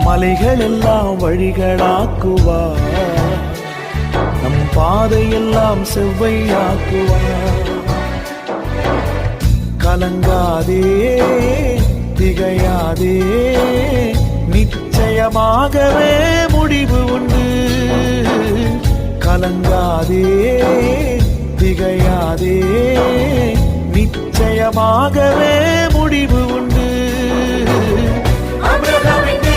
மலைகள் எல்லாம் வழிகளாக்குவார், நம் பாதையெல்லாம் செவ்வையாக்குவார். கலங்காதே திகையாதே, நிச்சயமாகவே முடிவு உண்டு. கலங்காதே திகையாதே, நிச்சயமாகவே முடிவு உண்டு. ஆபிரகாமின்